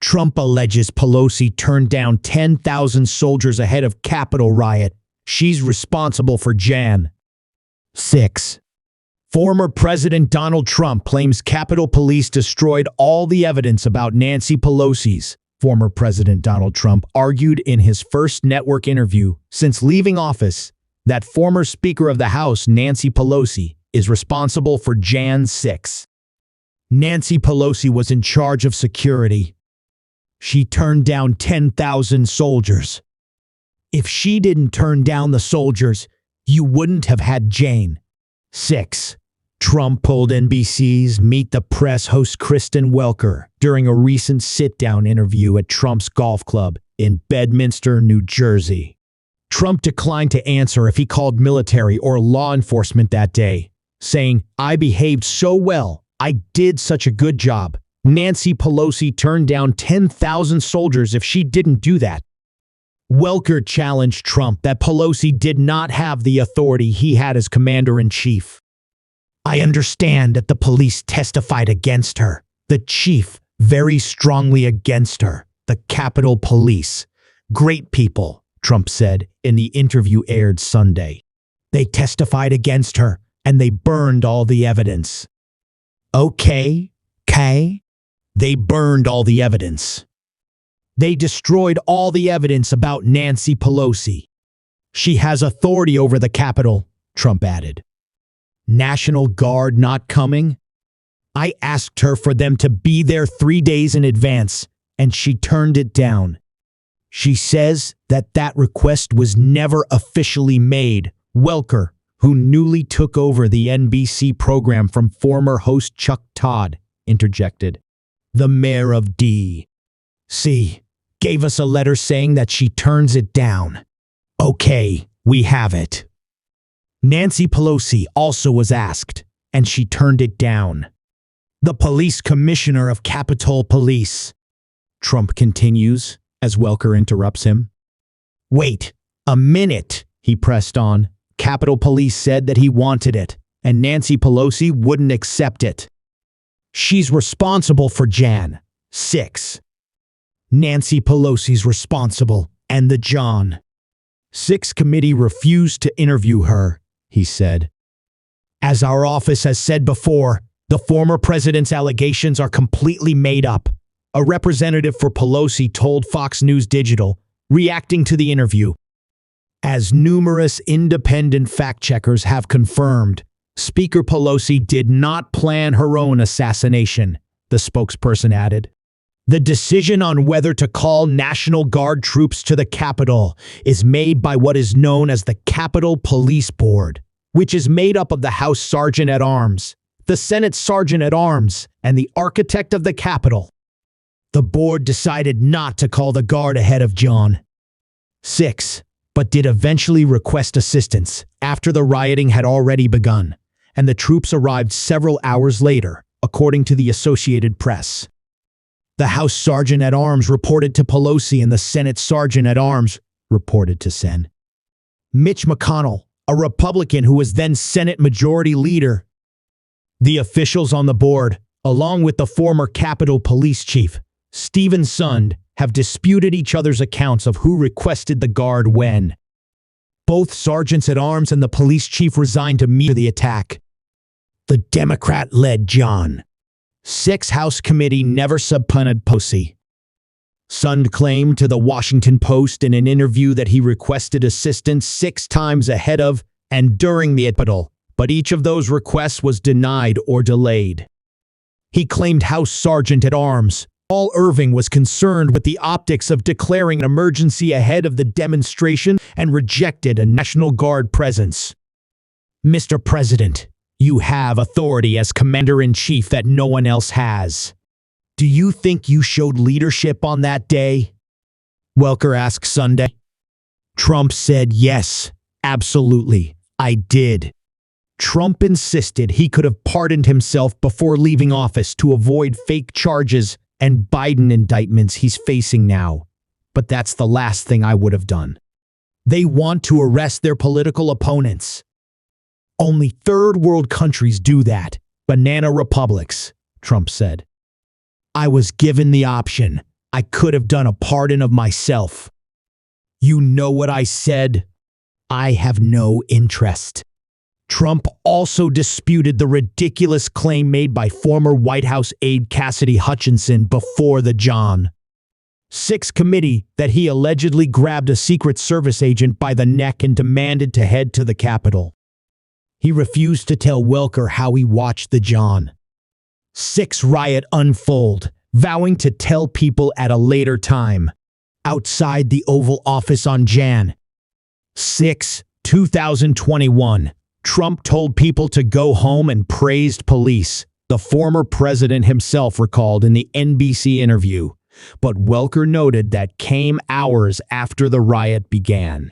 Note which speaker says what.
Speaker 1: Trump alleges Pelosi turned down 10,000 soldiers ahead of Capitol riot. She's responsible for Jan. 6. Former President Donald Trump claims Capitol Police destroyed all the evidence about Nancy Pelosi's. Former President Donald Trump argued in his first network interview since leaving office that former Speaker of the House Nancy Pelosi is responsible for Jan 6. Nancy Pelosi was in charge of security. She turned down 10,000 soldiers. If she didn't turn down the soldiers, you wouldn't have had Jane. 6. Trump pulled NBC's Meet the Press host Kristen Welker during a recent sit-down interview at Trump's golf club in Bedminster, New Jersey. Trump declined to answer if he called military or law enforcement that day, saying, "I behaved so well. I did such a good job. Nancy Pelosi turned down 10,000 soldiers if she didn't do that." Welker challenged Trump that Pelosi did not have the authority he had as commander-in-chief. "I understand that the police testified against her. The chief very strongly against her. The Capitol Police. Great people," Trump said in the interview aired Sunday. "They testified against her, and they burned all the evidence." Okay. They burned all the evidence. They destroyed all the evidence about Nancy Pelosi. She has authority over the Capitol, Trump added. National Guard not coming? I asked her for them to be there 3 days in advance, and she turned it down. She says that request was never officially made. Welker, who newly took over the NBC program from former host Chuck Todd, interjected. The mayor of D.C. gave us a letter saying that she turns it down. Okay, we have it. Nancy Pelosi also was asked, and she turned it down. The police commissioner of Capitol Police. Trump continues, as Welker interrupts him. Wait a minute, he pressed on. Capitol Police said that he wanted it, and Nancy Pelosi wouldn't accept it. She's responsible for Jan. 6. Nancy Pelosi's responsible, and the John 6 committee refused to interview her, he said. As our office has said before, the former president's allegations are completely made up, a representative for Pelosi told Fox News Digital, reacting to the interview. As numerous independent fact-checkers have confirmed, Speaker Pelosi did not plan her own assassination, the spokesperson added. The decision on whether to call National Guard troops to the Capitol is made by what is known as the Capitol Police Board, which is made up of the House Sergeant-at-Arms, the Senate Sergeant-at-Arms, and the architect of the Capitol. The board decided not to call the Guard ahead of John 6, but did eventually request assistance after the rioting had already begun, and the troops arrived several hours later, according to the Associated Press. The House Sergeant-at-Arms reported to Pelosi and the Senate Sergeant-at-Arms reported to Sen. Mitch McConnell, a Republican who was then Senate Majority Leader. The officials on the board, along with the former Capitol Police Chief, Stephen Sund, have disputed each other's accounts of who requested the Guard when. Both Sergeants-at-Arms and the police chief resigned to meet the attack. The Democrat-led John 6 House committee never subpoenaed Pelosi. Sund claimed to the Washington Post in an interview that he requested assistance 6 times ahead of and during the Capitol, but each of those requests was denied or delayed. He claimed House Sergeant-at-Arms Paul Irving was concerned with the optics of declaring an emergency ahead of the demonstration and rejected a National Guard presence. Mr. President, you have authority as Commander-in-Chief that no one else has. Do you think you showed leadership on that day? Welker asked Sunday. Trump said yes, absolutely, I did. Trump insisted he could have pardoned himself before leaving office to avoid fake charges and Biden indictments he's facing now. But that's the last thing I would have done. They want to arrest their political opponents. Only third world countries do that, banana republics, Trump said. I was given the option. I could have done a pardon of myself. You know what I said? I have no interest. Trump also disputed the ridiculous claim made by former White House aide Cassidy Hutchinson before the John 6 committee that he allegedly grabbed a Secret Service agent by the neck and demanded to head to the Capitol. He refused to tell Welker how he watched the John 6 riot unfold, vowing to tell people at a later time. Outside the Oval Office on Jan 6, 2021, Trump told people to go home and praised police, the former president himself recalled in the NBC interview. But Welker noted that came hours after the riot began.